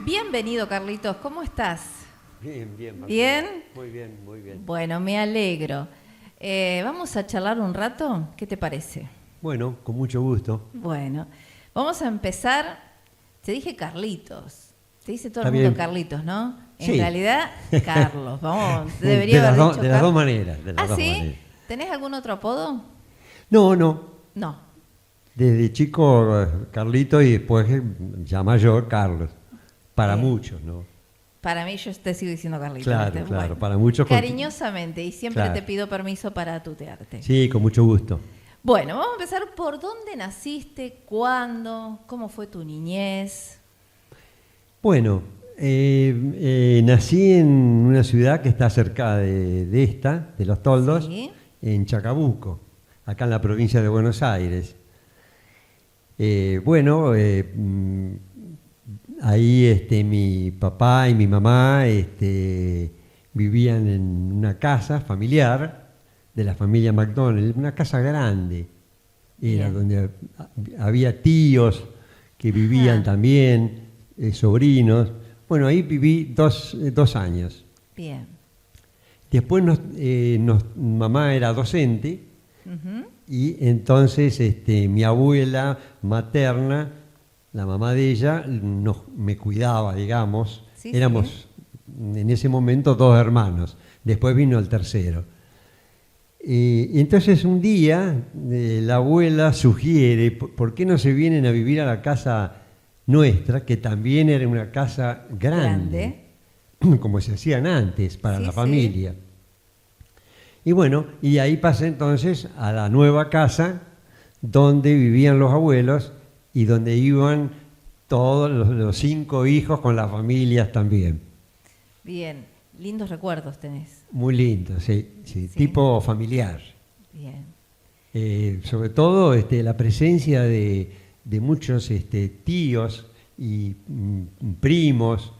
Bienvenido, Carlitos. ¿Cómo estás? Bien, bien. Marcela. ¿Bien? Muy bien, muy bien. Bueno, me alegro. ¿Vamos a charlar un rato? ¿Qué te parece? Bueno, con mucho gusto. Bueno, vamos a empezar. Te dije Carlitos. Te dice todo Está el mundo bien. Carlitos, ¿no? En Sí. realidad, Carlos. Vamos, De debería las haber dos- dicho de las dos Carlos. maneras. De las ¿Ah, dos sí? maneras. ¿Tenés algún otro apodo? No. No. Desde chico, Carlito, y después, ya mayor, Carlos. Para Bien. muchos, ¿no? Para mí yo te sigo diciendo Carlitos. Claro, ¿viste? claro, Bueno, para muchos cariñosamente, y siempre Claro. te pido permiso para tutearte. Sí, con mucho gusto. Bueno, vamos a empezar por dónde naciste, cuándo, cómo fue tu niñez. Bueno, nací en una ciudad que está cerca de esta, de Los Toldos, Sí. en Chacabuco, acá en la provincia de Buenos Aires. Ahí mi papá y mi mamá vivían en una casa familiar de la familia McDonald, una casa grande. Era Bien. donde había tíos que vivían Ajá. también, sobrinos. Bueno, ahí viví dos años. Bien. Después mamá era docente. Ujú. Y entonces mi abuela materna, la mamá de ella, me cuidaba, digamos. Sí, Éramos en ese momento dos hermanos, después vino el tercero. Y entonces un día la abuela sugiere, ¿por qué no se vienen a vivir a la casa nuestra, que también era una casa grande, como se hacían antes para Sí, la sí. familia? Y bueno, y ahí pasé entonces a la nueva casa donde vivían los abuelos y donde iban todos los 5 hijos con las familias también. Bien. Lindos recuerdos tenés. Muy lindo, sí, Sí. tipo familiar. Bien. Sobre todo la presencia de muchos tíos y primos,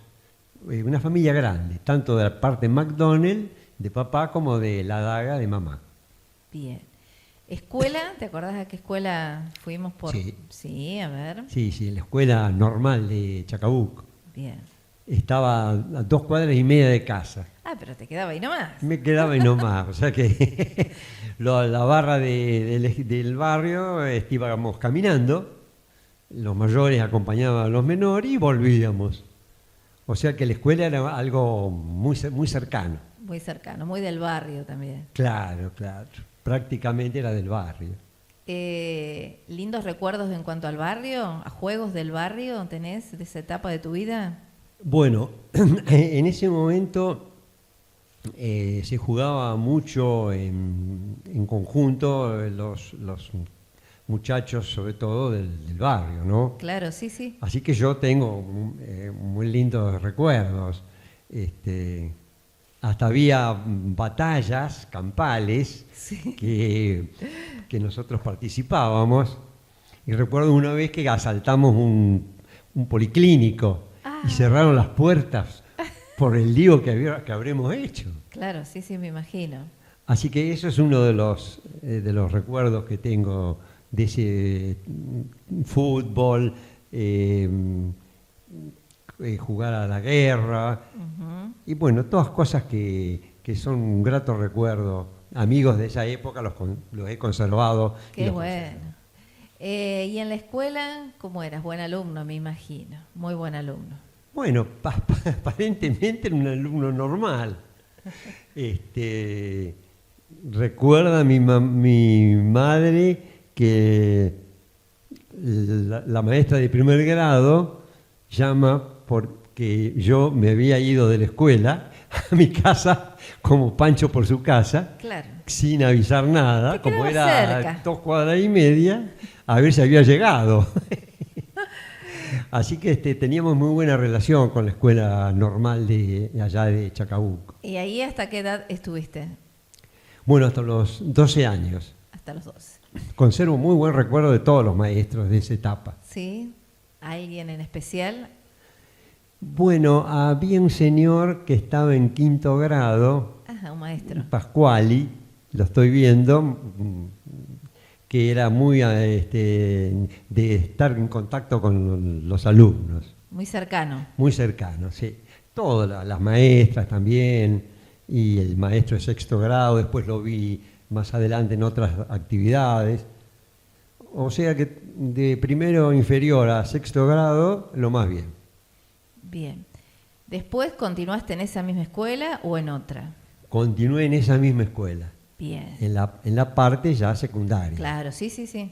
una familia grande, tanto de la parte McDonald, de papá, como de la daga de mamá. Bien. ¿Escuela? ¿Te acordás a qué escuela fuimos por...? Sí. Sí, a ver. Sí, en la escuela normal de Chacabuco. Bien. Estaba a 2 cuadras y media de casa. Ah, pero te quedaba ahí nomás. Me quedaba ahí nomás, o sea que la barra del barrio íbamos caminando, los mayores acompañaban a los menores y volvíamos. O sea que la escuela era algo muy cercano. Muy cercano, muy del barrio también. Claro, prácticamente era del barrio. ¿Lindos recuerdos en cuanto al barrio? ¿A juegos del barrio tenés de esa etapa de tu vida? Bueno, en ese momento se jugaba mucho en conjunto los muchachos, sobre todo del barrio, ¿no? Claro, sí, sí. Así que yo tengo muy lindos recuerdos. Hasta había batallas campales Sí. que nosotros participábamos. Y recuerdo una vez que asaltamos un policlínico y cerraron las puertas por el lío que habremos hecho. Claro, sí, sí, me imagino. Así que eso es uno de los recuerdos que tengo de ese fútbol, jugar a la guerra, Ujú. y bueno, todas cosas que son un grato recuerdo. Amigos de esa época los he conservado. y Qué los bueno. ¿Y en la escuela cómo eras? Buen alumno, me imagino. Muy buen alumno. Bueno, aparentemente era un alumno normal. Recuerda mi madre que la maestra de primer grado llama porque yo me había ido de la escuela a mi casa como Pancho por su casa, Claro. sin avisar nada, Te como quedaba era cerca. 2 cuadras y media, a ver si había llegado. Así que teníamos muy buena relación con la escuela normal de allá de Chacabuco. ¿Y ahí hasta qué edad estuviste? Bueno, hasta los 12 años. Hasta los 12. Conservo muy buen recuerdo de todos los maestros de esa etapa. ¿Sí? ¿Alguien en especial? Bueno, había un señor que estaba en 5º grado, Ajá, un maestro. Pascuali, lo estoy viendo, que era muy de estar en contacto con los alumnos. Muy cercano. Muy cercano, sí. Todas las maestras también, y el maestro de sexto grado, después lo vi más adelante en otras actividades. O sea que de primero inferior a sexto grado, lo más bien. Bien. ¿Después continuaste en esa misma escuela o en otra? Continué en esa misma escuela, Bien. en la parte ya secundaria. Claro, sí, sí, sí.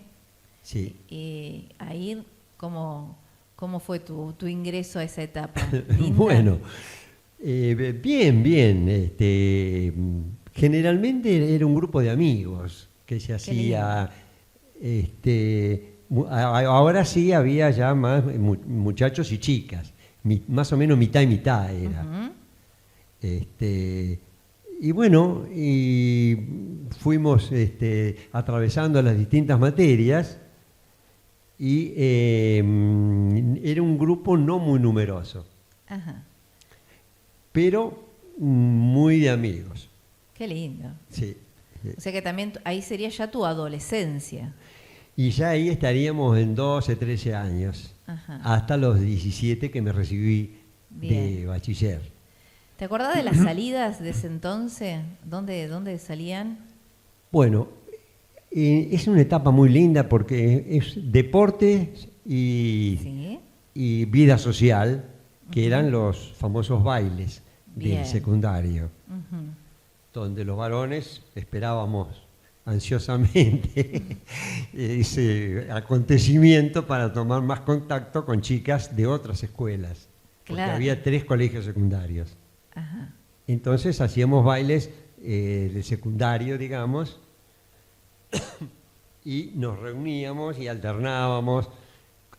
Sí. Y ahí, ¿cómo fue tu ingreso a esa etapa? ¿Linda? Bueno, bien, bien. Generalmente era un grupo de amigos que se hacía. Ahora sí había ya más muchachos y chicas, más o menos mitad y mitad era. Ujú. Y bueno, fuimos atravesando las distintas materias y era un grupo no muy numeroso, Ajá. pero muy de amigos. Qué lindo. Sí. O sea que también ahí sería ya tu adolescencia. Y ya ahí estaríamos en 12, 13 años, Ajá. hasta los 17 que me recibí de Bien. bachiller. ¿Te acordás de las salidas de ese entonces? ¿Dónde salían? Bueno, es una etapa muy linda porque es deporte y, Sí. y vida social, que Ujú. eran los famosos bailes Bien. del secundario, Ujú. donde los varones esperábamos ansiosamente ese acontecimiento para tomar más contacto con chicas de otras escuelas, porque Claro. había 3 colegios secundarios. Ajá. Entonces hacíamos bailes de secundario, digamos, y nos reuníamos y alternábamos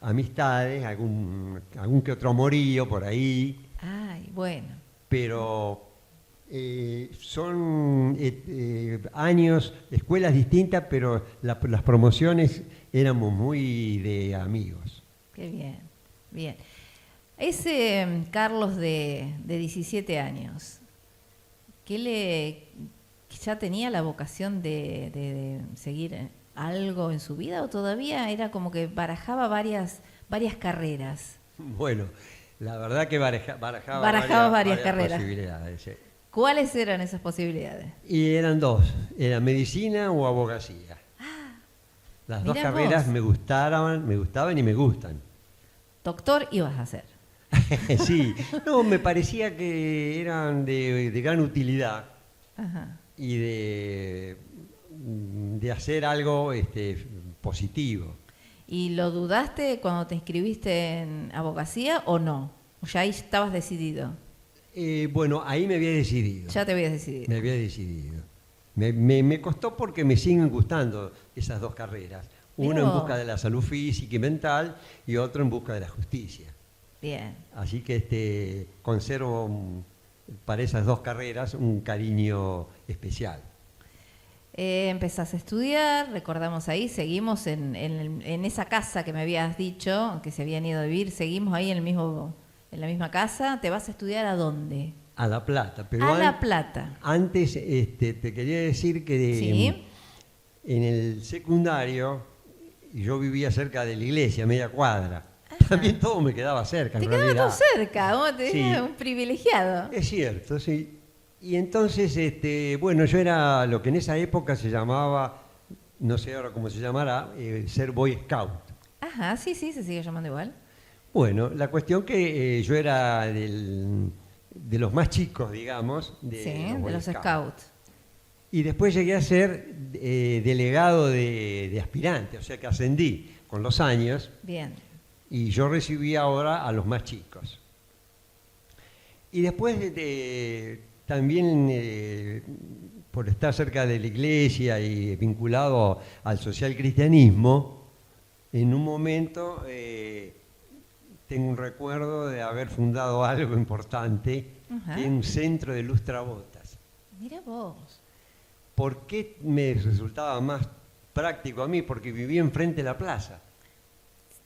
amistades, algún que otro amorío por ahí, Ay, bueno. pero son años, escuelas distintas, pero las promociones éramos muy de amigos. Qué bien. Bien. Ese Carlos de 17 años, ¿ya tenía la vocación de seguir algo en su vida o todavía era como que barajaba varias carreras? Bueno, la verdad que barajaba Varias carreras. posibilidades. Sí. ¿Cuáles eran esas posibilidades? Y eran 2, era medicina o abogacía. Las 2 Mirá carreras vos. me gustaban y me gustan. Doctor ibas a hacer. Sí, no, me parecía que eran de gran utilidad Ajá. y de hacer algo positivo. ¿Y lo dudaste cuando te inscribiste en abogacía o no? ¿O ya ahí estabas decidido? Bueno, ahí me había decidido. Ya te habías decidido. Me había decidido. Me costó porque me siguen gustando esas 2 carreras. Mirá Una en vos. busca de la salud física y mental y otra en busca de la justicia. Bien. Así que conservo para esas 2 carreras un cariño especial. Empezás a estudiar, recordamos ahí, seguimos en esa casa que me habías dicho, que se habían ido a vivir, seguimos ahí en la misma casa. ¿Te vas a estudiar a dónde? A La Plata. Pero A La Plata. antes te quería decir que Sí. en el secundario yo vivía cerca de la iglesia, media cuadra. También todo me quedaba cerca, Te en quedaba todo realidad. cerca, vos te Sí. un privilegiado. Es cierto, sí. Y entonces, bueno, yo era lo que en esa época se llamaba, no sé ahora cómo se llamará, ser Boy Scout. Ajá, sí, sí, se sigue llamando igual. Bueno, la cuestión que yo era de los más chicos, digamos, Sí, de de los Scouts. scouts. Y después llegué a ser delegado de aspirante, o sea que ascendí con los años Bien. y yo recibí ahora a los más chicos. Y después también por estar cerca de la iglesia y vinculado al social cristianismo, en un momento tengo un recuerdo de haber fundado algo importante, Ajá. que es un centro de lustrabotas. Mira vos. ¿Por qué me resultaba más práctico a mí? Porque vivía enfrente de la plaza.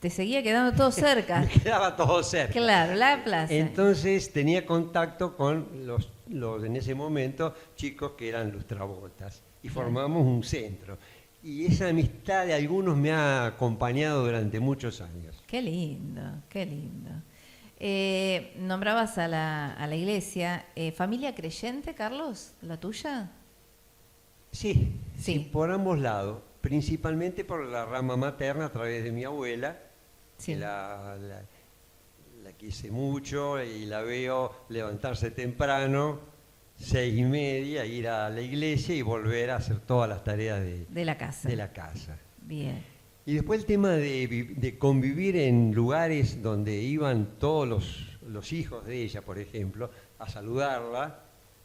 Te seguía quedando todo cerca. Me quedaba todo cerca. Claro, la plaza. Entonces tenía contacto con los en ese momento chicos que eran lustrabotas y formamos un centro. Y esa amistad de algunos me ha acompañado durante muchos años. Qué lindo, qué lindo. Nombrabas a la iglesia. ¿Familia creyente, Carlos? ¿La tuya? Sí, Sí. sí, por ambos lados, principalmente por la rama materna a través de mi abuela, Sí. que la quise mucho y la veo levantarse temprano, 6:30, ir a la iglesia y volver a hacer todas las tareas De la casa. de la casa. Bien. Y después el tema de convivir en lugares donde iban todos los hijos de ella, por ejemplo, a saludarla,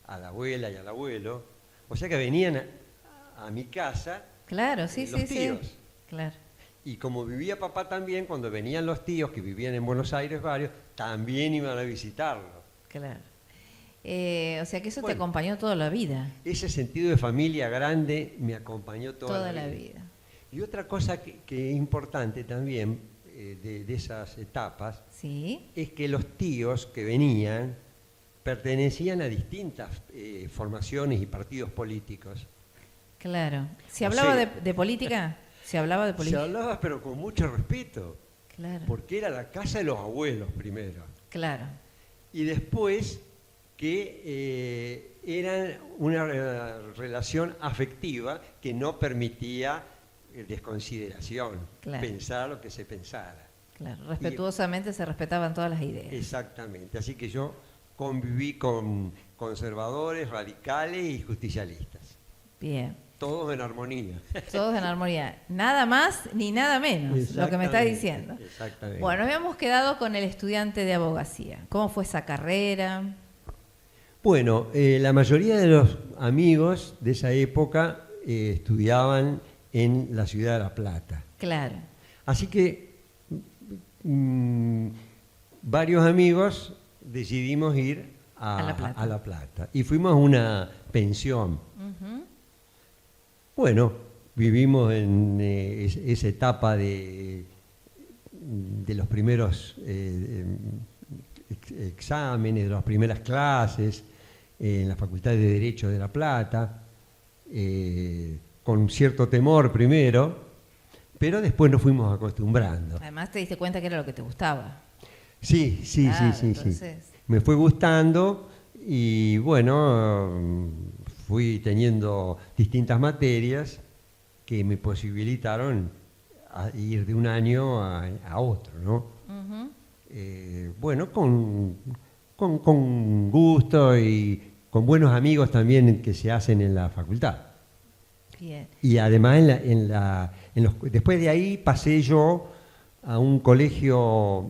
a la abuela y al abuelo. O sea que venían a mi casa Claro, sí, los sí, tíos. sí. Claro. Y como vivía papá también, cuando venían los tíos, que vivían en Buenos Aires varios, también iban a visitarlo. Claro. O sea que eso te Bueno. acompañó toda la vida. Ese sentido de familia grande me acompañó Toda la vida. Y otra cosa que es importante también de esas etapas Sí. es que los tíos que venían pertenecían a distintas formaciones y partidos políticos. Claro. ¿Se O hablaba sea, de política? ¿Se hablaba de Se política? hablaba pero con mucho respeto, Claro. porque era la casa de los abuelos primero. Claro. Y después que eran una relación afectiva que no permitía desconsideración, Claro. pensar lo que se pensara. Claro. Respetuosamente se respetaban todas las ideas. Exactamente. Así que yo conviví con conservadores, radicales y justicialistas. Bien. Todos en armonía. Todos en armonía. Nada más ni nada menos, lo que me estás Exactamente, diciendo. Exactamente. Bueno, habíamos quedado con el estudiante de abogacía. ¿Cómo fue esa carrera? Bueno, la mayoría de los amigos de esa época estudiaban en la ciudad de La Plata. Claro. Así que varios amigos decidimos ir A La Plata. a La Plata. Y fuimos a una pensión. Ujú. Bueno, vivimos en esa etapa de los primeros exámenes, de las primeras clases, en la Facultad de Derecho de La Plata, con cierto temor primero, pero después nos fuimos acostumbrando. Además te diste cuenta que era lo que te gustaba. Sí, sí, Claro, sí, sí, sí. entonces. Me fue gustando y bueno, fui teniendo distintas materias que me posibilitaron ir de un año a otro, ¿no? Ujú. Bueno, con gusto y con buenos amigos también que se hacen en la facultad. Bien. Y además después de ahí pasé yo a un colegio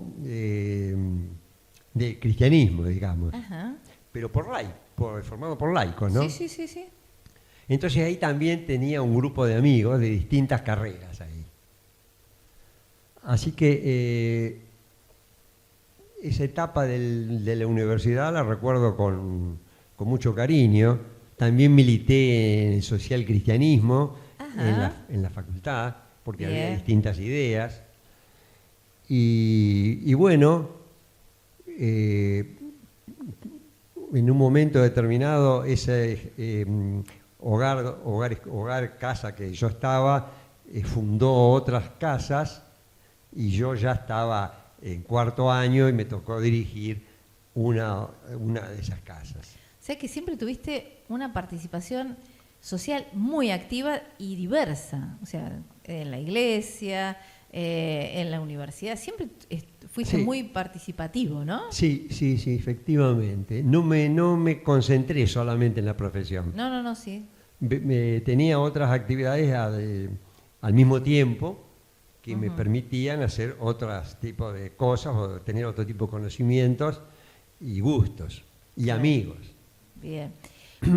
de cristianismo, digamos, Ajá. pero formado por laicos, ¿no? Sí, sí, sí, sí. Entonces ahí también tenía un grupo de amigos de distintas carreras ahí. Así que esa etapa de la universidad la recuerdo con mucho cariño. También milité en el social cristianismo en la facultad, porque había Bien. distintas ideas. Y bueno, en un momento determinado ese hogar, casa que yo estaba, fundó otras casas y yo ya estaba en cuarto año y me tocó dirigir una de esas casas. O sea que siempre tuviste una participación social muy activa y diversa. O sea, en la iglesia, en la universidad, siempre fuiste Sí. muy participativo, ¿no? Sí, sí, sí, efectivamente. No me concentré solamente en la profesión. No, sí. Tenía otras actividades al mismo tiempo que me permitían hacer otros tipos de cosas o tener otro tipo de conocimientos y gustos y Claro. amigos. Bien.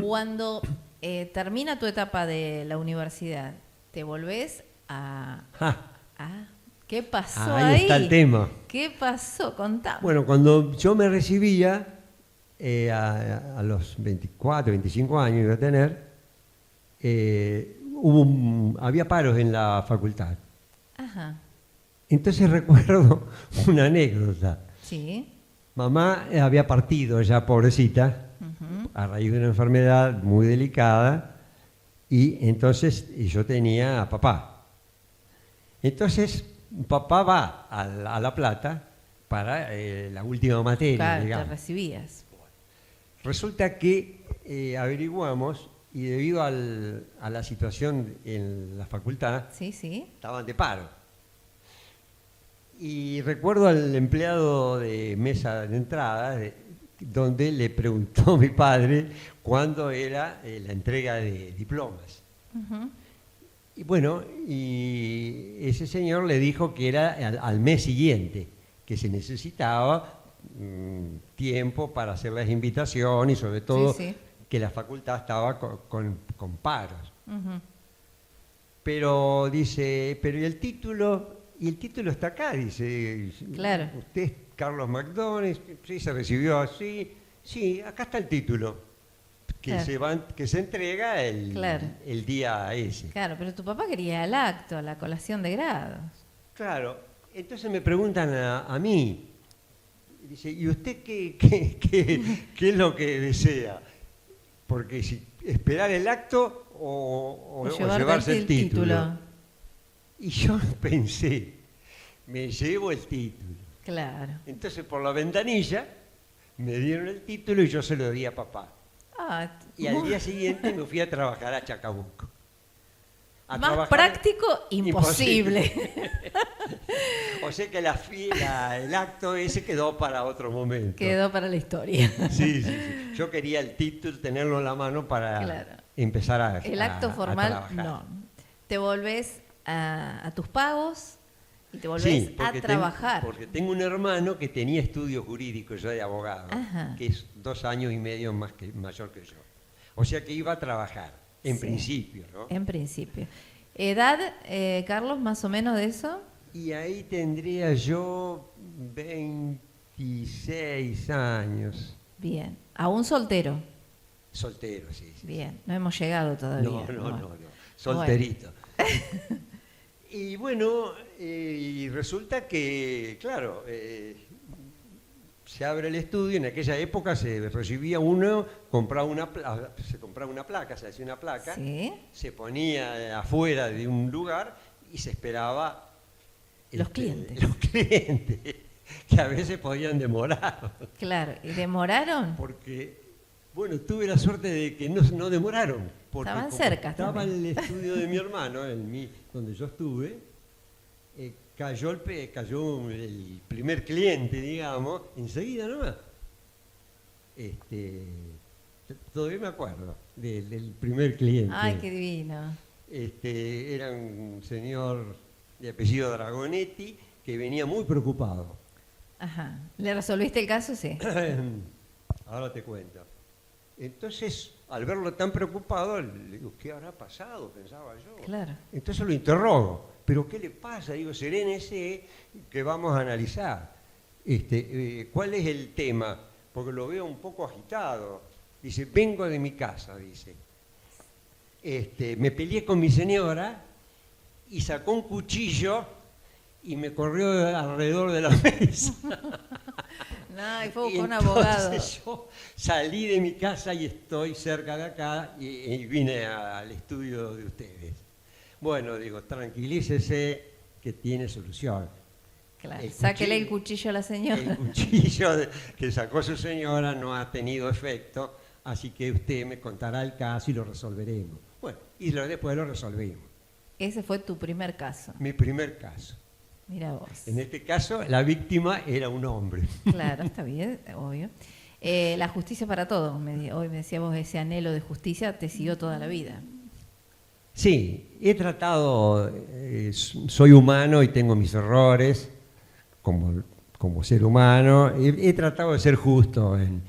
Cuando termina tu etapa de la universidad, ¿te volvés a... Ja, ¿Qué pasó ahí ahí? está el tema. ¿Qué pasó? Contame. Bueno, cuando yo me recibía, a los 24, 25 años iba a tener, había paros en la facultad. Ajá. Entonces recuerdo una anécdota. Sí. Mamá había partido ya, pobrecita, Ujú. a raíz de una enfermedad muy delicada, y entonces yo tenía a papá. Entonces papá va a La Plata para la última materia, Claro, te digamos. recibías. Resulta que averiguamos y debido a la situación en la facultad, Sí, sí. estaban de paro. Y recuerdo al empleado de mesa de entrada, donde le preguntó a mi padre cuándo era la entrega de diplomas. Ujú. Y bueno, y ese señor le dijo que era al mes siguiente, que se necesitaba tiempo para hacer las invitaciones y sobre todo Sí, sí. que la facultad estaba con paros. Ujú. Pero dice, pero ¿y el título? Y el título está acá, dice. Claro. Usted es Carlos McDonald, sí, se recibió así. Sí, acá está el título, que, Claro. que se entrega Claro. el día ese. Claro, pero tu papá quería el acto, la colación de grados. Claro, entonces me preguntan a mí, dice, ¿y usted qué es lo que desea? Porque si esperar el acto o llevarse el título. Y yo pensé, me llevo el título. Claro. Entonces por la ventanilla me dieron el título y yo se lo di a papá. Ah, Y al día siguiente me fui a trabajar a Chacabuco. A más trabajar- práctico, imposible. O sea que el acto ese quedó para otro momento. Quedó para la historia. Sí, sí, sí. Yo quería el título, tenerlo en la mano para Claro. empezar a El acto a formal, trabajar. no. Te volvés a tus pagos y te volvés Sí, a porque trabajar. porque tengo un hermano que tenía estudios jurídicos, yo de abogado, Ajá. que es 2 años y medio mayor que yo. O sea que iba a trabajar, en Sí. principio, ¿no? En principio. ¿Edad, Carlos, más o menos de eso? Y ahí tendría yo 26 años. Bien. Aún soltero. Soltero, sí. Sí. Bien. No hemos llegado todavía. No, Bueno. no. Solterito. Y bueno, y resulta que, claro, se abre el estudio, en aquella época se recibía uno, se compraba una placa, se hacía una placa, Sí. se ponía afuera de un lugar y se esperaba Los clientes. los clientes, que a veces podían demorar, Claro. ¿Y demoraron? porque, bueno, tuve la suerte de que no demoraron, porque Estaban como cerca estaba también. el estudio de mi hermano, donde yo estuve, cayó el primer cliente, digamos, enseguida nomás. Todavía me acuerdo del primer cliente. Ay, qué divino. Era un señor de apellido Dragonetti que venía muy preocupado. Ajá. ¿Le resolviste el caso? Sí. Ahora te cuento. Entonces, al verlo tan preocupado, le digo, ¿qué habrá pasado? Pensaba yo. Claro. Entonces lo interrogo. ¿Pero qué le pasa? Digo, serénese, que vamos a analizar. ¿Cuál es el tema? Porque lo veo un poco agitado. Dice, vengo de mi casa, dice. Me peleé con mi señora y sacó un cuchillo y me corrió alrededor de la mesa. No, y fue Y con un abogado. entonces yo salí de mi casa y estoy cerca de acá y vine al estudio de ustedes. Bueno, digo, tranquilícese que tiene solución. Claro. El Sáquele el cuchillo- cuchillo a la señora. El cuchillo que sacó su señora no ha tenido efecto, así que usted me contará el caso y lo resolveremos. Bueno, y después lo resolvimos. Ese fue tu primer caso. Mi primer caso. Mira vos. En este caso, la víctima era un hombre. Claro, está bien, obvio. La justicia para todos. Hoy me decías vos, ese anhelo de justicia te siguió toda la vida. Sí, he tratado, soy humano y tengo mis errores como ser humano. He tratado de ser justo en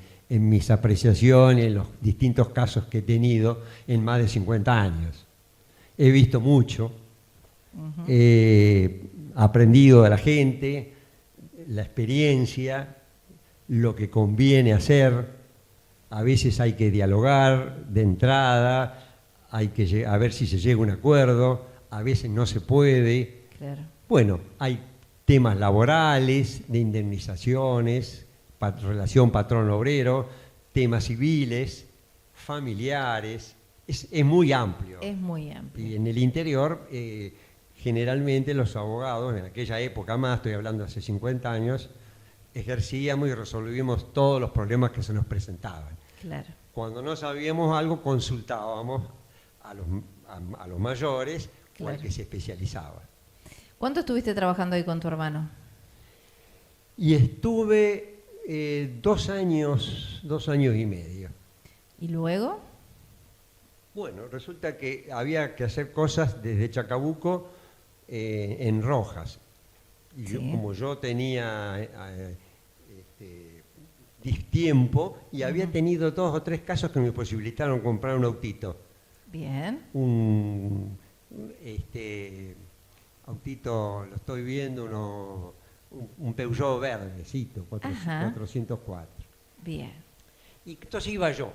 mis apreciaciones, en los distintos casos que he tenido en más de 50 años. He visto mucho, he aprendido de la gente, la experiencia, lo que conviene hacer. A veces hay que dialogar de entrada, hay que a ver si se llega a un acuerdo, a veces no se puede. Claro. Bueno, hay temas laborales, de indemnizaciones, relación patrón-obrero, temas civiles, familiares, es muy amplio. Es muy amplio. Y en el interior, generalmente los abogados, en aquella época más, estoy hablando hace 50 años, ejercíamos y resolvíamos todos los problemas que se nos presentaban. Claro. Cuando no sabíamos algo, consultábamos a los mayores o Claro. al que se especializaba. ¿Cuánto estuviste trabajando ahí con tu hermano? Y estuve 2 años y medio. ¿Y luego? Bueno, resulta que había que hacer cosas desde Chacabuco en Rojas. Y Sí. como yo tenía tiempo y había tenido 2 o 3 casos que me posibilitaron comprar un autito. Bien. Un autito, lo estoy viendo, un Peugeot verdecito, Ajá. 404. Bien. Y entonces iba yo.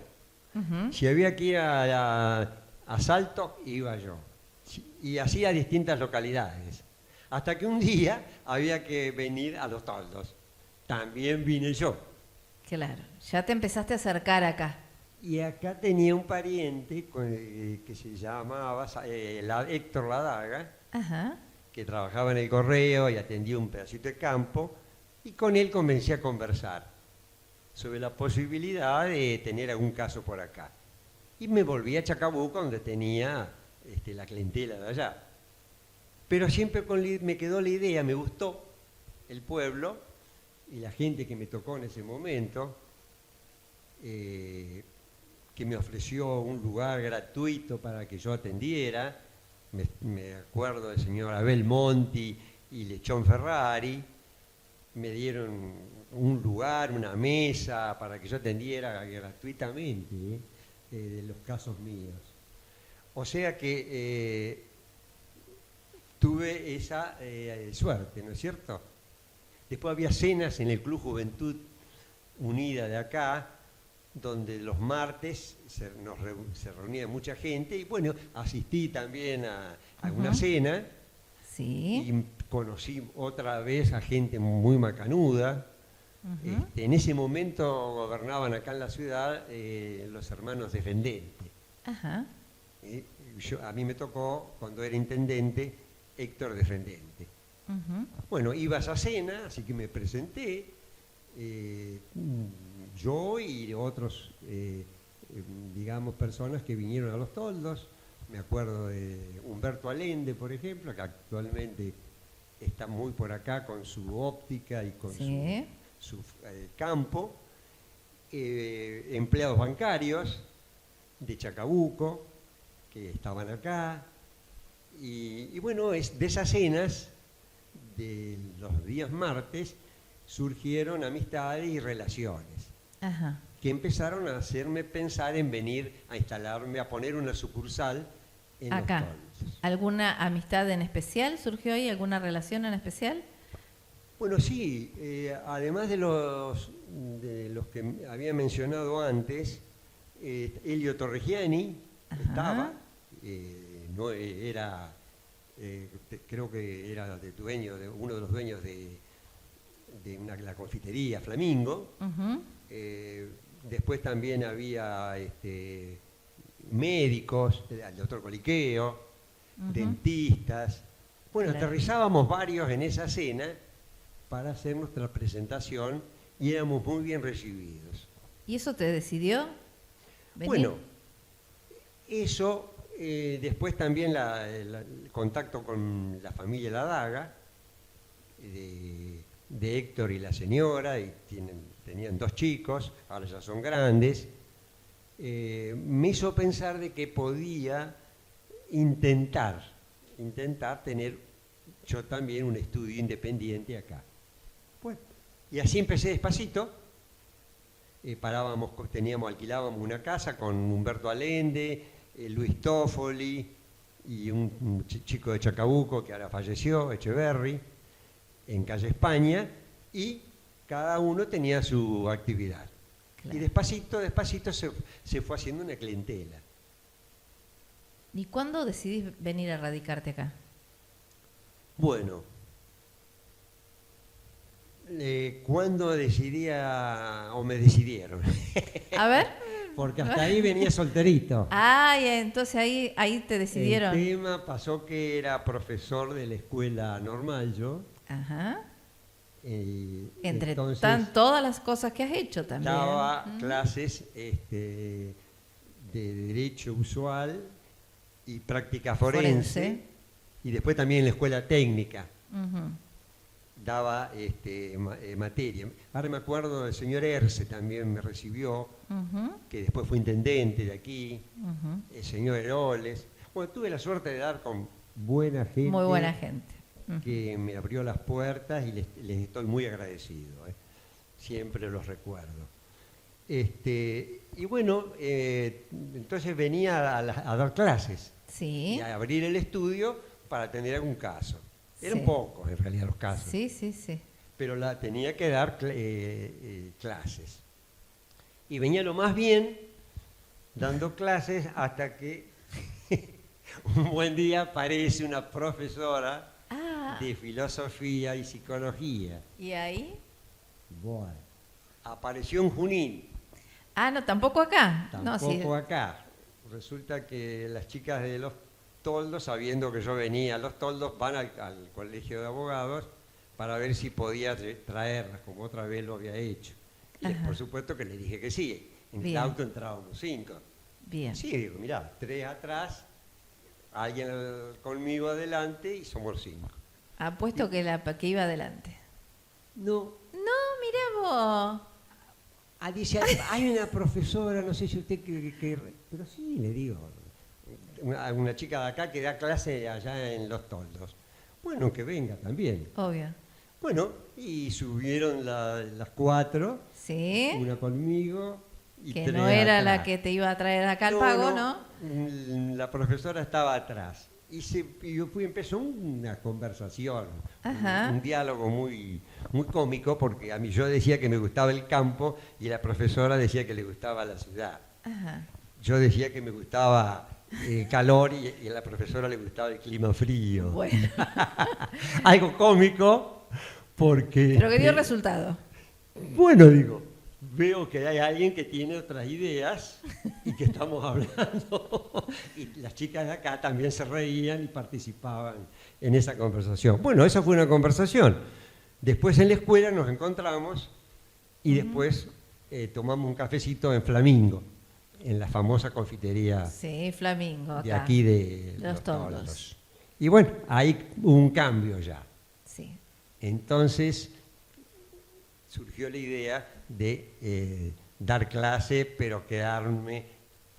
Ujú. Si había que ir a Salto, iba yo. Y así a distintas localidades. Hasta que un día había que venir a Los Toldos. También vine yo. Claro. Ya te empezaste a acercar acá. Y acá tenía un pariente que se llamaba Héctor Ladaga, Ajá. que trabajaba en el correo y atendía un pedacito de campo, y con él comencé a conversar sobre la posibilidad de tener algún caso por acá. Y me volví a Chacabuco, donde tenía la clientela de allá. Pero siempre me quedó la idea, me gustó el pueblo y la gente que me tocó en ese momento, que me ofreció un lugar gratuito para que yo atendiera. Me acuerdo del señor Abel Monti y Lechón Ferrari. Me dieron un lugar, una mesa para que yo atendiera gratuitamente de los casos míos. O sea que tuve esa suerte, ¿no es cierto? Después había cenas en el Club Juventud Unida de acá, donde los martes se reunía mucha gente, y bueno, asistí también a una cena. Sí. Y conocí otra vez a gente muy macanuda. En ese momento gobernaban acá en la ciudad los hermanos Defendente. Ajá. A mí me tocó, cuando era intendente, Héctor Defendente. Ujú. Bueno, iba a esa cena, así que me presenté, yo y otros, digamos, personas que vinieron a Los Toldos. Me acuerdo de Humberto Allende, por ejemplo, que actualmente está muy por acá con su óptica y con Sí. su campo. Empleados bancarios de Chacabuco que estaban acá. Y bueno, de esas cenas de los días martes surgieron amistades y relaciones Ajá. que empezaron a hacerme pensar en venir a instalarme, a poner una sucursal en Acá. Los Toldos. ¿Alguna amistad en especial surgió ahí? ¿Alguna relación en especial? Bueno, sí, además de los que había mencionado antes, Elio Torregiani Ajá. estaba, no era, creo que era uno de los dueños de la confitería Flamingo. Ujú. Después también había médicos, el doctor Coliqueo, dentistas. Bueno, Claro. aterrizábamos varios en esa cena para hacer nuestra presentación y éramos muy bien recibidos. ¿Y eso te decidió venir? Bueno, eso, después también el contacto con la familia Ladaga, de Héctor y la señora, y tenían 2 chicos, ahora ya son grandes, me hizo pensar de que podía intentar tener yo también un estudio independiente acá. Bueno, y así empecé despacito. Alquilábamos una casa con Humberto Allende, Luis Toffoli y un chico de Chacabuco que ahora falleció, Echeverry, en calle España, y cada uno tenía su actividad. Claro. Y despacito se fue haciendo una clientela. ¿Y cuándo decidís venir a radicarte acá? Bueno, ¿cuándo me decidieron? A ver. Porque hasta ahí venía solterito. Ah, y entonces ahí te decidieron. El tema pasó que era profesor de la escuela normal yo, Ajá. Entre entonces, todas las cosas que has hecho también. daba clases de derecho usual y práctica forense, y después también en la escuela técnica Ujú. daba materia. Ahora me acuerdo del señor Erce también me recibió, Ujú. que después fue intendente de aquí, Ujú. el señor Heroles. Bueno, tuve la suerte de dar con buena gente. Muy buena gente. Ujú. Que me abrió las puertas y les estoy muy agradecido. Siempre los recuerdo. Y bueno, entonces venía a dar clases Sí. y a abrir el estudio para atender algún caso. Eran Sí. pocos en realidad los casos, Sí, sí, sí. pero tenía que dar clases. Y venía lo más bien dando clases hasta que un buen día aparece una profesora Ah, de filosofía y psicología. ¿y ahí? Bueno, apareció en Junín, Ah, no, tampoco acá. tampoco No, sí. acá. Resulta que las chicas de Los Toldos, sabiendo que yo venía a Los Toldos, van al colegio de abogados para ver si podía traerlas, como otra vez lo había hecho. Y Ajá. por supuesto que le dije que sí. En el Bien. auto entrábamos 5. Bien. Sí, digo, mirá, 3 atrás, alguien conmigo adelante y somos 5. Apuesto que iba adelante. No, No, mirá vos. dice, hay una profesora, no sé si usted pero sí, le digo, una chica de acá que da clase allá en Los Toldos. Bueno, que venga también. Obvio. Bueno, y subieron las 4, Sí. una conmigo y Que 3 no era atrás. la que te iba a traer acá al pago, ¿no? La profesora estaba atrás. Y empezó una conversación, Ajá. un diálogo muy, muy cómico, porque a mí yo decía que me gustaba el campo y la profesora decía que le gustaba la ciudad. Ajá. Yo decía que me gustaba el calor y a la profesora le gustaba el clima frío. Bueno. Algo cómico, porque... Pero que dio resultado. Bueno, digo, veo que hay alguien que tiene otras ideas y que estamos hablando. Y las chicas de acá también se reían y participaban en esa conversación. Bueno, esa fue una conversación. Después en la escuela nos encontramos y después tomamos un cafecito en Flamingo, en la famosa confitería Sí, Flamingo acá. de aquí de Los Toldos. Y bueno, ahí hubo un cambio ya. Sí. Entonces surgió la idea de dar clase, pero quedarme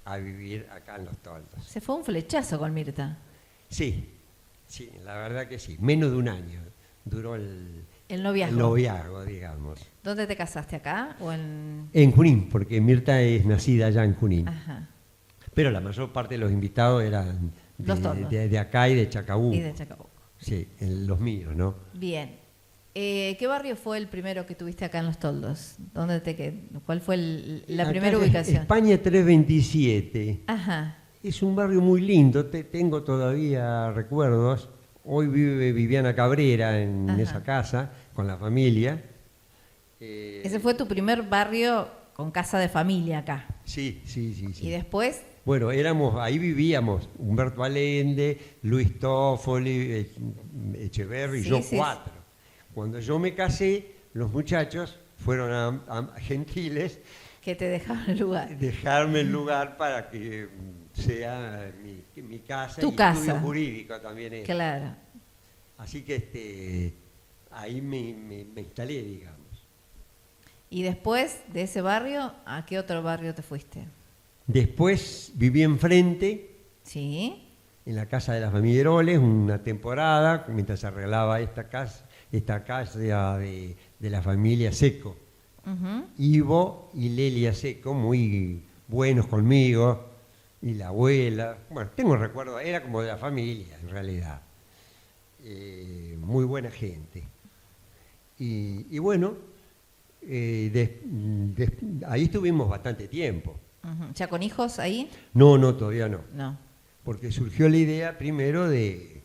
a vivir acá en Los Toldos. Se fue un flechazo con Mirta. Sí, la verdad que sí. Menos de un año duró El noviazgo. el noviazgo, digamos. ¿Dónde te casaste? ¿Acá o en...? En Junín, porque Mirta es nacida allá en Junín. Ajá. Pero la mayor parte de los invitados eran Los Toldos. de acá y de Chacabuco. Y de Chacabuco. Sí, los míos, ¿no? Bien. ¿Qué barrio fue el primero que tuviste acá en Los Toldos? ¿Cuál fue la Acá primera es ubicación? España 327. Ajá. Es un barrio muy lindo, tengo todavía recuerdos. Hoy vive Viviana Cabrera en Ajá. esa casa con la familia. Ese fue tu primer barrio con casa de familia acá. Sí. Y después, Bueno, ahí vivíamos Humberto Allende, Luis Toffoli, Echeverri y Sí, yo sí. 4. Cuando yo me casé, los muchachos fueron gentiles que te dejaban el lugar. dejarme el lugar para que sea mi casa Tu y casa. estudio jurídico también es. Claro. Así que ahí me instalé, digamos. Y después de ese barrio, ¿a qué otro barrio te fuiste? Después Viví enfrente, Sí. en la casa de la familia Heroles, una temporada, mientras se arreglaba esta casa de la familia Seco. Ujú. Ivo y Lelia Seco, muy buenos conmigo, y la abuela. Bueno, tengo recuerdo, era como de la familia, en realidad. Muy buena gente. Y bueno, ahí estuvimos bastante tiempo. Ujú. ¿Ya con hijos ahí? No, todavía no. No. Porque surgió la idea primero de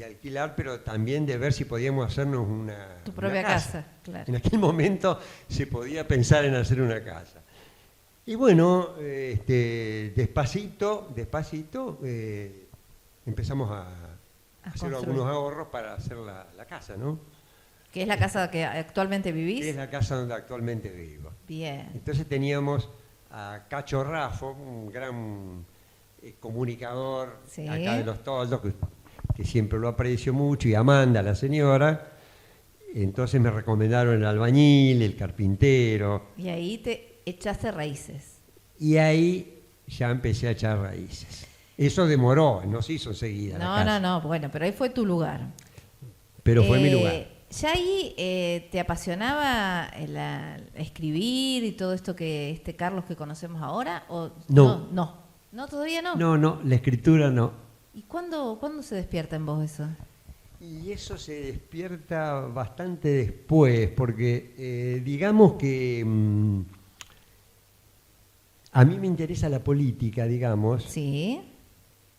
alquilar, pero también de ver si podíamos hacernos Tu una propia casa, claro. En aquel momento se podía pensar en hacer una casa. Y bueno, despacito, empezamos a hacer construir. algunos ahorros para hacer la casa, ¿no? ¿Que es la casa que actualmente vivís? Es la casa donde actualmente vivo. Bien. Entonces teníamos a Cacho Raffo, un gran comunicador Sí. acá de Los Toldos, que siempre lo aprecio mucho, y Amanda, la señora. Entonces me recomendaron el albañil, el carpintero. Y ahí te echaste raíces. Y ahí ya empecé a echar raíces. Eso demoró, no se hizo enseguida. No, bueno, pero ahí fue tu lugar. Pero fue mi lugar. ¿Ya ahí te apasionaba escribir y todo esto que este Carlos que conocemos ahora? ¿O No. ¿No, todavía no? No, la escritura no. ¿Y cuándo se despierta en vos eso? Y eso se despierta bastante después, porque digamos que a mí me interesa la política, digamos, Sí.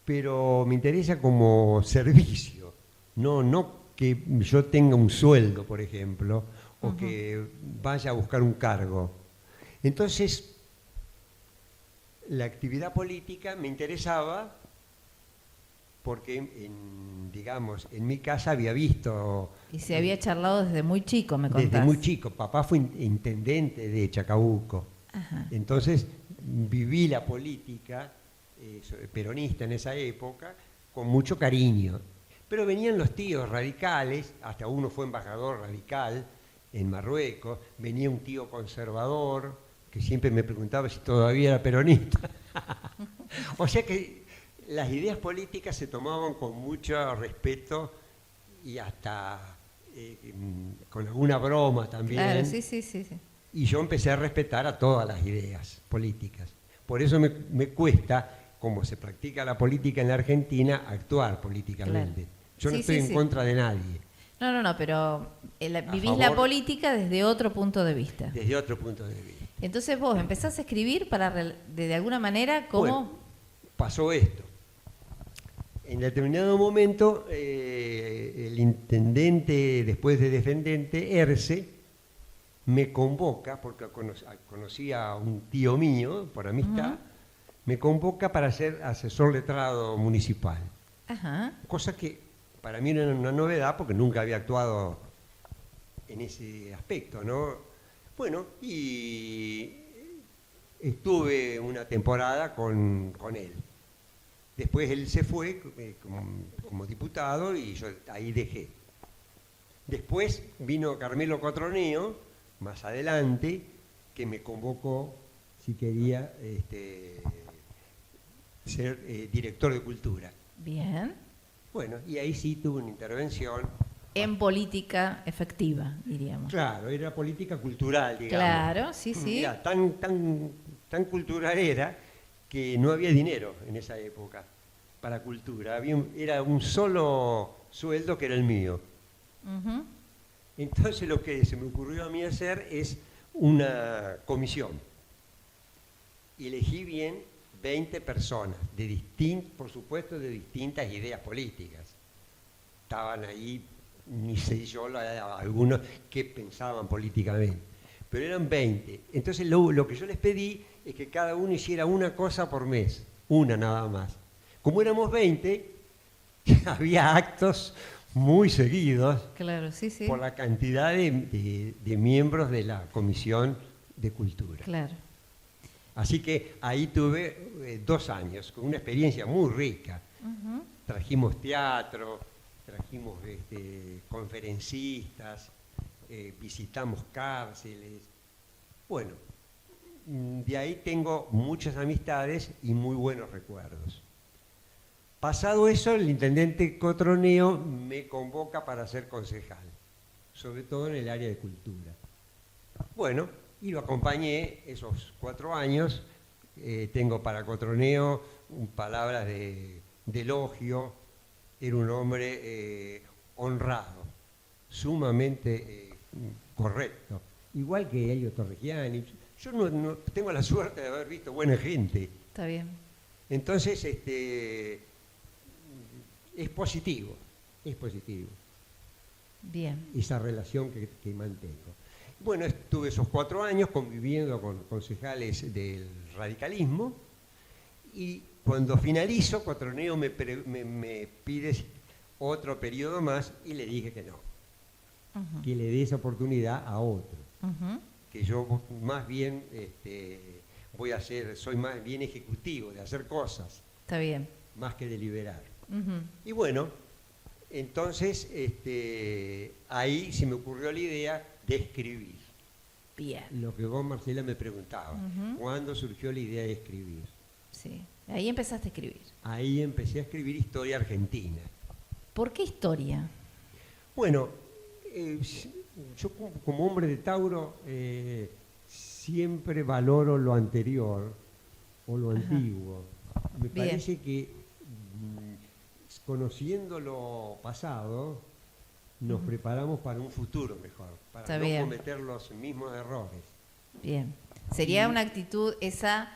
pero me interesa como servicio, no que yo tenga un sueldo, por ejemplo, o que vaya a buscar un cargo. Entonces, la actividad política me interesaba porque, digamos, en mi casa había visto... Y se había charlado desde muy chico, me contás. Desde muy chico. Papá fue intendente de Chacabuco. Ajá. Entonces viví la política peronista en esa época con mucho cariño. Pero venían los tíos radicales, hasta uno fue embajador radical en Marruecos, venía un tío conservador que siempre me preguntaba si todavía era peronista. O sea que las ideas políticas se tomaban con mucho respeto y hasta con alguna broma también. Claro, sí. Y yo empecé a respetar a todas las ideas políticas. Por eso me cuesta, como se practica la política en la Argentina, actuar políticamente. Claro. Yo no estoy en contra de nadie. No, pero vivís favor, la política desde otro punto de vista. Desde otro punto de vista. Entonces vos empezás a escribir para, de alguna manera, ¿cómo? Bueno, pasó esto. En determinado momento, el intendente, después de defendente, Erce, me convoca, porque conocía a un tío mío, por amistad, me convoca para ser asesor letrado municipal. Ajá. Cosa que para mí era una novedad, porque nunca había actuado en ese aspecto, ¿no? Bueno, y estuve una temporada con él. Después él se fue como diputado y yo ahí dejé. Después vino Carmelo Cotroneo, más adelante, que me convocó si quería ser director de cultura. Bien. Bueno, y ahí sí tuve una intervención. En política efectiva, diríamos. Claro, era política cultural, digamos. Claro, sí. Mirá, tan cultural era que no había dinero en esa época para cultura. Era un solo sueldo que era el mío. Entonces lo que se me ocurrió a mí hacer es una comisión. Y elegí bien 20 personas, por supuesto de distintas ideas políticas. Estaban ahí, ni sé yo, algunos que pensaban políticamente. Pero eran 20. Entonces lo que yo les pedí es que cada uno hiciera una cosa por mes, una nada más. Como éramos 20, había actos muy seguidos, claro, sí. por la cantidad de miembros de la Comisión de Cultura. Claro. Así que ahí tuve 2 años, con una experiencia muy rica. Trajimos teatro, trajimos conferencistas, visitamos cárceles. Bueno, de ahí tengo muchas amistades y muy buenos recuerdos. Pasado eso, el intendente Cotroneo me convoca para ser concejal, sobre todo en el área de cultura. Bueno, y lo acompañé esos 4 años. Tengo para Cotroneo palabras de elogio. Era un hombre honrado, sumamente correcto, igual que Elio Torregiani. Yo no tengo la suerte de haber visto buena gente. Está bien. Entonces, es positivo. Bien. Esa relación que mantengo. Bueno, estuve esos 4 años conviviendo con concejales del radicalismo y cuando finalizo, Cotroneo me pide otro periodo más y le dije que no. que le dé esa oportunidad a otro. Ujú. Que yo más bien soy más bien ejecutivo, de hacer cosas, Está bien. más que deliberar. Ujú. Y bueno, entonces ahí se me ocurrió la idea de escribir. Bien. Lo que vos, Marcela, me preguntabas, Ujú. ¿cuándo surgió la idea de escribir? Sí. Ahí empezaste a escribir. Ahí empecé a escribir historia argentina. ¿Por qué historia? Bueno, yo como hombre de Tauro siempre valoro lo anterior o lo antiguo. Me Bien. parece que conociendo lo pasado nos preparamos para un futuro mejor, para Está no bien. cometer los mismos errores. Bien. Sería una actitud esa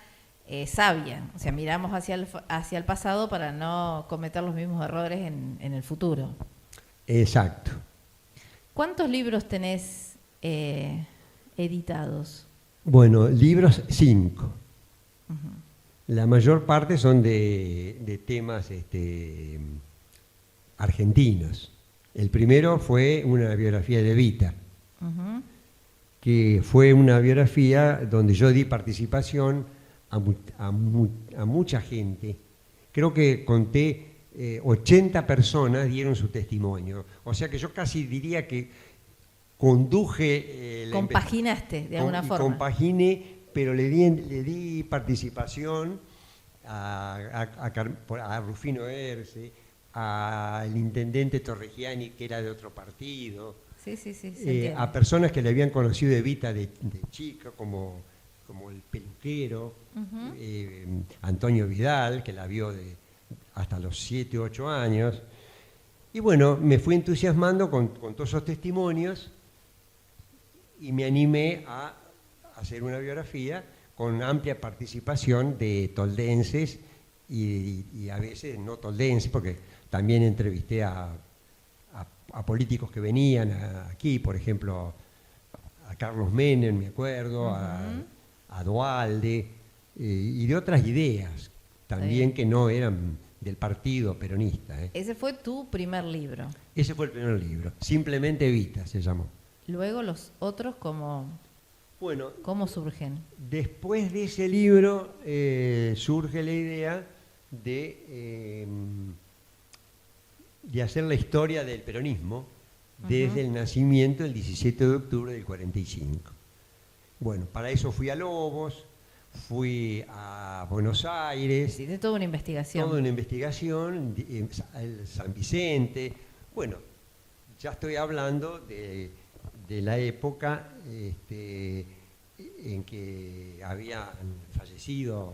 sabia. O sea, miramos hacia el pasado para no cometer los mismos errores en el futuro. Exacto. ¿Cuántos libros tenés editados? Bueno, libros 5. La mayor parte son de temas argentinos. El primero fue una biografía de Evita, Ujú. que fue una biografía donde yo di participación a mucha gente. Creo que conté 80 personas dieron su testimonio. O sea que yo casi diría que conduje... Compaginaste de alguna forma. Compaginé, pero le di participación a Rufino Erce, al intendente Torregiani, que era de otro partido, Sí, se entiende. a personas que le habían conocido de Evita de chica, como el peluquero, Ujú. Antonio Vidal, que la vio hasta los 7, 8 años. Y bueno, me fui entusiasmando con todos esos testimonios y me animé a hacer una biografía con amplia participación de toldenses y a veces no toldenses, porque también entrevisté a políticos que venían aquí, por ejemplo, a Carlos Menem, me acuerdo, a Duhalde, y de otras ideas también que no eran del partido peronista. Ese fue tu primer libro. Ese fue el primer libro, Simplemente Evita se llamó. Luego los otros, Bueno, ¿cómo surgen? después de ese libro surge la idea de hacer la historia del peronismo desde el nacimiento el 17 de octubre del 45. Bueno, para eso fui a Lobos, fui a Buenos Aires, Hiciste toda una investigación. toda una investigación, el San Vicente. Bueno, ya estoy hablando de la época en que habían fallecido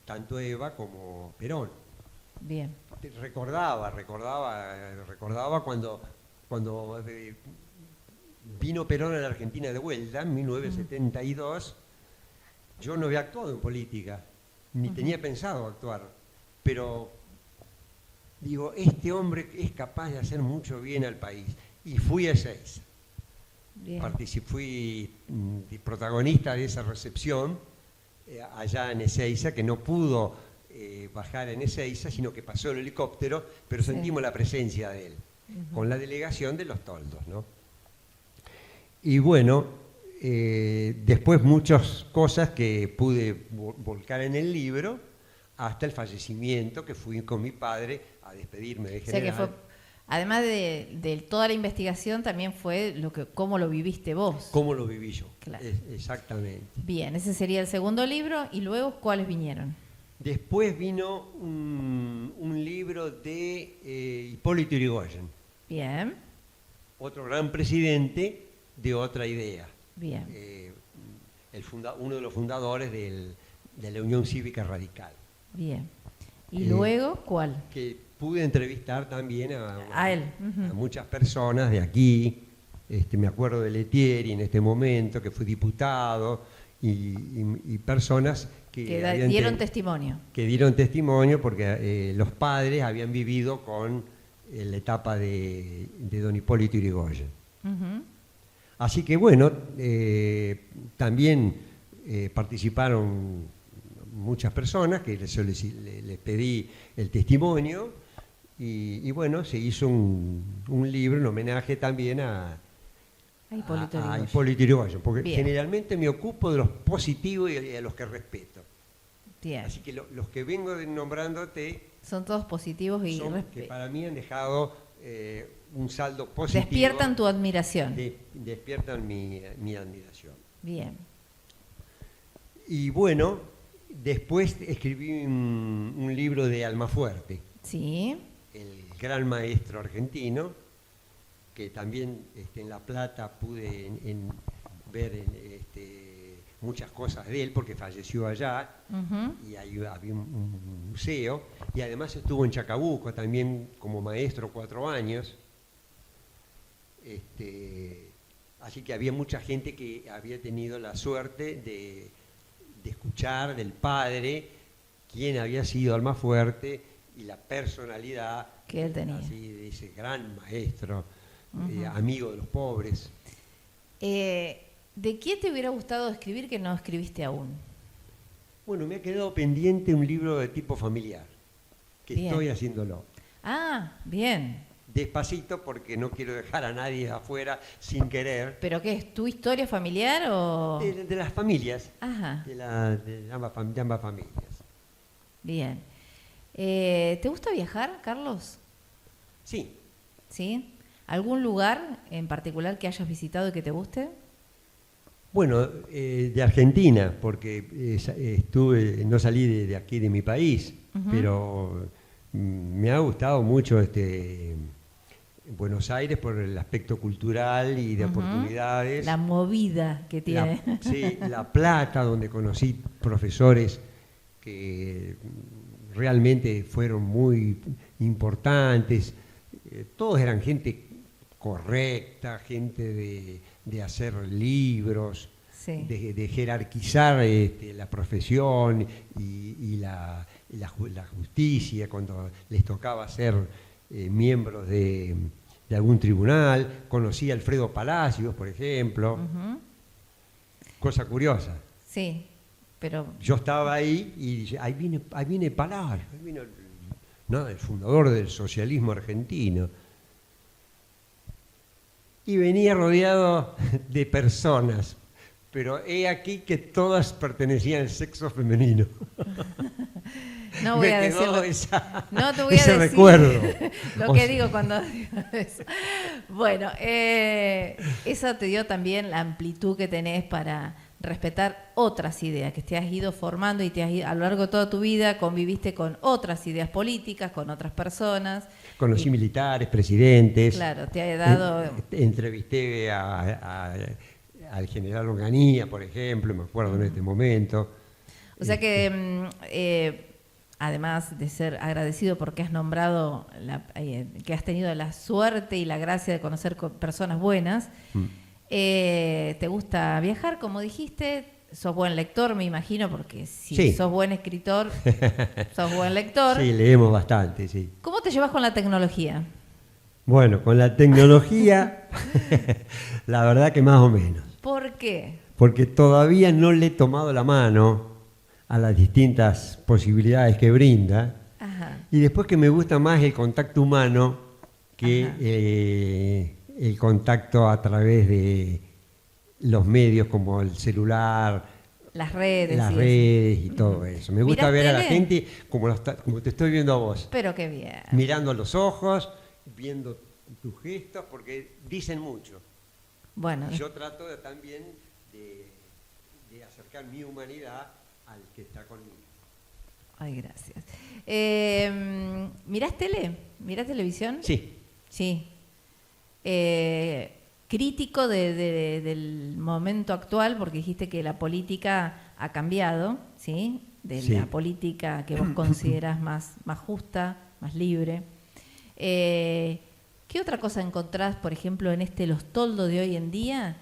tanto Eva como Perón. Bien. Recordaba cuando vino Perón a la Argentina de vuelta en 1972. Yo no había actuado en política, ni tenía pensado actuar, pero digo, este hombre es capaz de hacer mucho bien al país. Y fui a Ezeiza. Bien. Fui protagonista de esa recepción allá en Ezeiza, que no pudo bajar en Ezeiza, sino que pasó el helicóptero, pero sentimos la presencia de él, con la delegación de los toldos, ¿no? Y bueno, después muchas cosas que pude volcar en el libro, hasta el fallecimiento, que fui con mi padre a despedirme de general. O sea que fue, además de toda la investigación, también fue cómo lo viviste vos. ¿Cómo lo viví yo? Claro. Exactamente. Bien, ese sería el segundo libro. ¿Y luego cuáles vinieron? Después vino un libro de Hipólito Yrigoyen, Bien, otro gran presidente de otra idea. bien. Uno de los fundadores de la Unión Cívica Radical. Bien. ¿Y luego cuál? Que pude entrevistar también A él. a muchas personas de aquí. Me acuerdo de Letieri en este momento, que fue diputado, y personas que dieron testimonio. Que dieron testimonio porque los padres habían vivido con la etapa de don Hipólito Yrigoyen. Así que bueno, también participaron muchas personas que les pedí el testimonio, Y bueno, se hizo un libro en homenaje también a Hipólito Yrigoyen, porque Bien. generalmente me ocupo de los positivos y a los que respeto. Bien. Así que los que vengo nombrándote Son todos positivos y son que para mí han dejado un saldo positivo. despiertan tu admiración. Despiertan mi admiración. Bien. Y bueno, después escribí un libro de Almafuerte, Sí. el gran maestro argentino, que también en La Plata pude ver muchas cosas de él, porque falleció allá, Ujú. y ahí había un museo, y además estuvo en Chacabuco también como maestro 4 años. Así que había mucha gente que había tenido la suerte de escuchar del padre quién había sido Almafuerte y la personalidad Que él tenía. así, de ese gran maestro, Ujú. amigo de los pobres. ¿De qué te hubiera gustado escribir que no escribiste aún? Bueno, me ha quedado pendiente un libro de tipo familiar, que Bien. estoy haciéndolo. Ah, bien. Despacito, porque no quiero dejar a nadie afuera sin querer. ¿Pero qué es? ¿Tu historia familiar o...? De las familias, Ajá, de ambas familias. bien. ¿Te gusta viajar, Carlos? Sí, ¿Sí? ¿Algún lugar en particular que hayas visitado y que te guste? bueno, de Argentina, porque no salí de aquí de mi país, Ujú. pero me ha gustado mucho Buenos Aires por el aspecto cultural y de Ujú. oportunidades. La movida que tiene. Sí, La Plata, donde conocí profesores que realmente fueron muy importantes. Todos eran gente correcta, gente de hacer libros, Sí. de jerarquizar la profesión y la justicia cuando les tocaba ser miembros de algún tribunal. Conocí a Alfredo Palacios, por ejemplo. Ujú. Cosa curiosa. Sí, pero... Yo estaba ahí y dije, ahí viene Palacios, ahí vino el fundador del socialismo argentino. Y venía rodeado de personas, pero he aquí que todas pertenecían al sexo femenino. No voy a Me quedó decirlo. No te voy ese a decir recuerdo. lo O que sea, digo cuando digo eso. Bueno, eso te dio también la amplitud que tenés para respetar otras ideas, que te has ido formando y a lo largo de toda tu vida conviviste con otras ideas políticas, con otras personas. Conocí Y, militares, presidentes. claro, te ha dado... Entrevisté al general Onganía, por ejemplo, me acuerdo en este momento. O sea que, además de ser agradecido porque has nombrado, que has tenido la suerte y la gracia de conocer personas buenas, ¿te gusta viajar, como dijiste? ¿Sos buen lector, me imagino? Porque si Sí. sos buen escritor, sos buen lector. Sí, leemos bastante, sí. ¿Cómo te llevas con la tecnología? Bueno, con la tecnología, la verdad que más o menos. ¿Por qué? Porque todavía no le he tomado la mano a las distintas posibilidades que brinda. Ajá. Y después que me gusta más el contacto humano que Ajá. el contacto a través de los medios como el celular, Las redes. las y redes y todo eso. Me gusta ¿Mirás ver a la tele? gente como te estoy viendo a vos, Pero qué bien. mirando a los ojos, viendo tus gestos, porque dicen mucho. Bueno, Y yo trato también de acercar mi humanidad al que está conmigo. ay, gracias. ¿Mirás tele? ¿Mirás televisión? Sí, Sí. Crítico del momento actual, porque dijiste que la política ha cambiado, ¿sí? De Sí. la política que vos considerás más justa, más libre. ¿Qué otra cosa encontrás, por ejemplo, en Los Toldos de hoy en día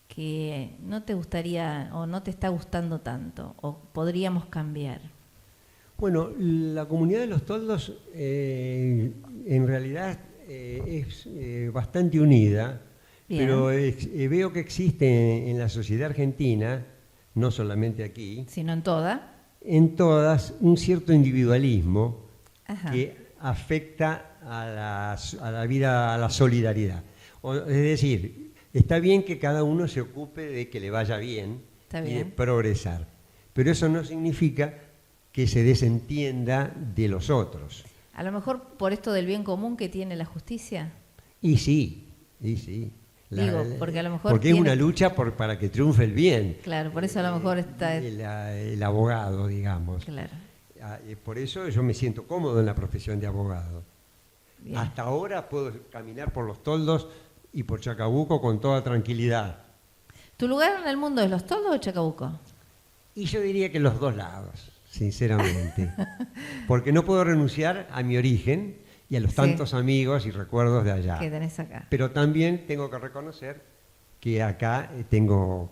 que no te gustaría o no te está gustando tanto o podríamos cambiar? bueno, la comunidad de los toldos en realidad es bastante unida, Bien. pero veo que existe en la sociedad argentina, no solamente aquí, Sino en toda. en todas, un cierto individualismo Ajá. que afecta a la vida, a la solidaridad. Es decir, está bien que cada uno se ocupe de que le vaya bien y de progresar, pero eso no significa que se desentienda de los otros. A lo mejor por esto del bien común que tiene la justicia. Y sí, y sí. Porque a lo mejor porque es una lucha para que triunfe el bien. Claro, por eso a lo mejor está... El abogado, digamos. Claro. Por eso yo me siento cómodo en la profesión de abogado. Bien. Hasta ahora puedo caminar por los toldos y por Chacabuco con toda tranquilidad. ¿Tu lugar en el mundo es Los Toldos o Chacabuco? Y yo diría que los dos lados, sinceramente. Porque no puedo renunciar a mi origen y a los tantos amigos y recuerdos de allá. Que tenés acá. Pero también tengo que reconocer que acá tengo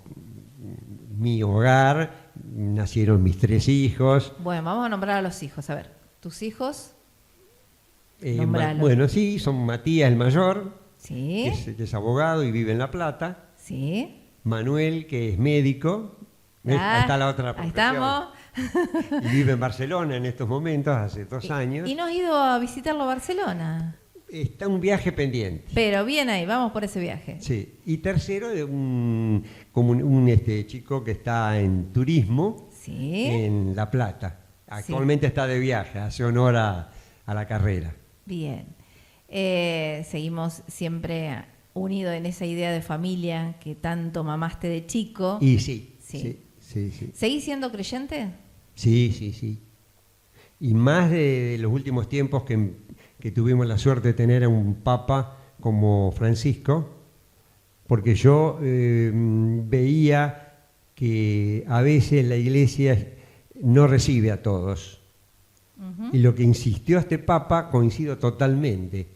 mi hogar, nacieron mis 3 hijos. Bueno, vamos a nombrar a los hijos. A ver, ¿tus hijos? Bueno, sí, son Matías el mayor, Sí. que es abogado y vive en La Plata. Sí. Manuel, que es médico. Ahí está la otra Ahí profesión. estamos. Y vive en Barcelona en estos momentos, hace 2 años. ¿Y no has ido a visitarlo a Barcelona? Está un viaje pendiente. Pero bien ahí, vamos por ese viaje. Sí. Y tercero, de un chico que está en turismo Sí. en La Plata. Actualmente está de viaje, hace honor a la carrera. Bien. Seguimos siempre unidos en esa idea de familia que tanto mamaste de chico. Y sí. ¿Seguís siendo creyente? Sí. Y más de los últimos tiempos que tuvimos la suerte de tener a un papa como Francisco, porque yo veía que a veces la Iglesia no recibe a todos. Y lo que insistió este papa coincido totalmente.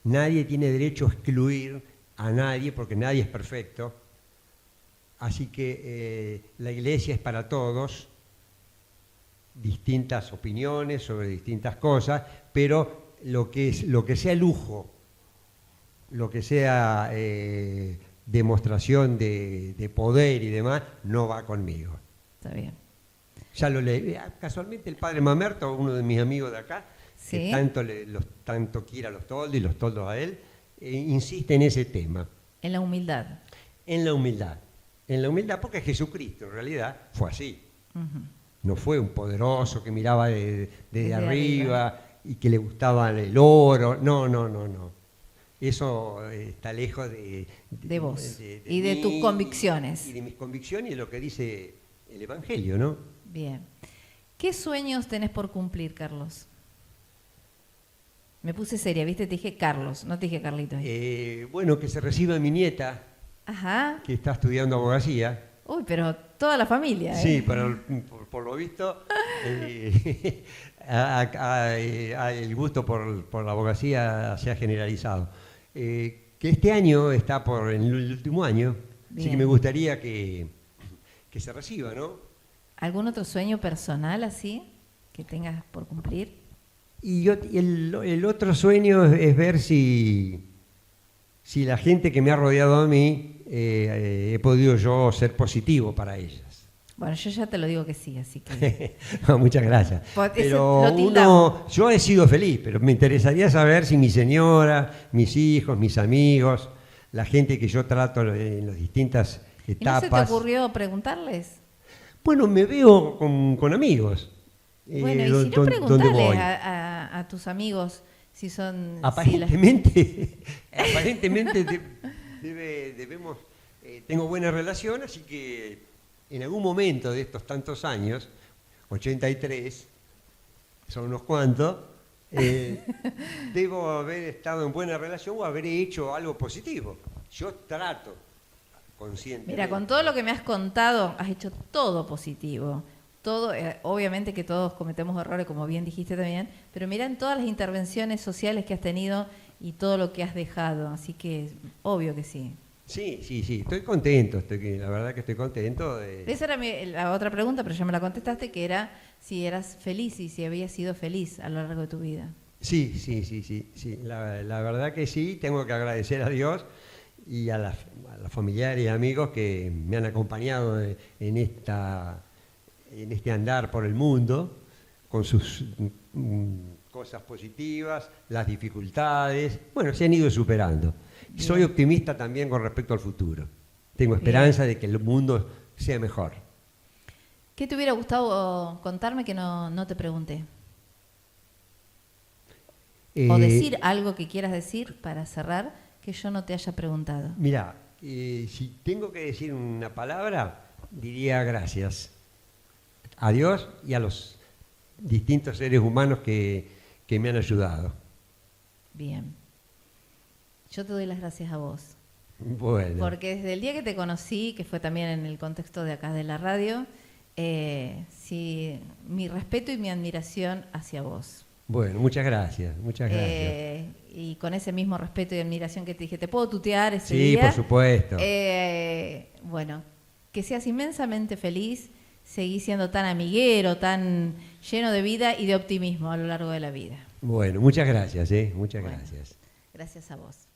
Nadie tiene derecho a excluir a nadie porque nadie es perfecto. Así que la Iglesia es para todos, distintas opiniones sobre distintas cosas, pero lo que sea lujo, lo que sea demostración de poder y demás, no va conmigo. Está bien. Ya lo leí. Casualmente el padre Mamerto, uno de mis amigos de acá, que tanto quiere a los toldos y los toldos a él, insiste en ese tema. En la humildad. En la humildad. En la humildad, porque Jesucristo en realidad fue así. No fue un poderoso que miraba desde arriba y que le gustaba el oro. No. Eso está lejos de vos y mí, de tus convicciones. Y de mis convicciones y de lo que dice el Evangelio, ¿no? Bien. ¿Qué sueños tenés por cumplir, Carlos? Me puse seria, ¿viste? Te dije Carlos, no te dije Carlitos. Bueno, que se reciba mi nieta, que está estudiando abogacía. Uy, pero toda la familia. Sí, pero por lo visto, el gusto por la abogacía se ha generalizado. Que este año está en el último año, así que me gustaría que se reciba, ¿no? ¿Algún otro sueño personal así que tengas por cumplir? Y el otro sueño es ver si la gente que me ha rodeado a mí he podido yo ser positivo para ellas. Bueno, yo ya te lo digo que sí, así que... No, muchas gracias. Pero yo he sido feliz, pero me interesaría saber si mi señora, mis hijos, mis amigos, la gente que yo trato en las distintas etapas... ¿Y no se te ocurrió preguntarles? Bueno, me veo con amigos. Bueno, y si no, preguntarles a tus amigos si son... Aparentemente debemos... tengo buena relación, así que en algún momento de estos tantos años, 83, son unos cuantos, debo haber estado en buena relación o haber hecho algo positivo. Yo trato conscientemente. Mira, con todo lo que me has contado, has hecho todo positivo. Todo, obviamente que todos cometemos errores, como bien dijiste también, pero mira en todas las intervenciones sociales que has tenido y todo lo que has dejado, así que obvio que sí. Sí, estoy contento, la verdad que estoy contento. Esa era la otra pregunta, pero ya me la contestaste, que era si eras feliz y si habías sido feliz a lo largo de tu vida. Sí, la verdad que sí, tengo que agradecer a Dios y a los familiares y amigos que me han acompañado en este andar por el mundo, con sus cosas positivas, las dificultades, bueno, se han ido superando. Bien. Soy optimista también con respecto al futuro. Tengo esperanza de que el mundo sea mejor. ¿Qué te hubiera gustado contarme que no te pregunté? O decir algo que quieras decir para cerrar que yo no te haya preguntado. Mira, si tengo que decir una palabra, diría gracias a Dios y a los distintos seres humanos que me han ayudado. Bien. Yo te doy las gracias a vos. Bueno. Porque desde el día que te conocí, que fue también en el contexto de acá de la radio, sí, mi respeto y mi admiración hacia vos. Bueno, muchas gracias, muchas gracias. Y con ese mismo respeto y admiración que te dije, ¿te puedo tutear ese Sí, día? por supuesto. Bueno, que seas inmensamente feliz, seguís siendo tan amiguero, tan lleno de vida y de optimismo a lo largo de la vida. Bueno, muchas gracias, muchas Bueno, gracias. Gracias a vos.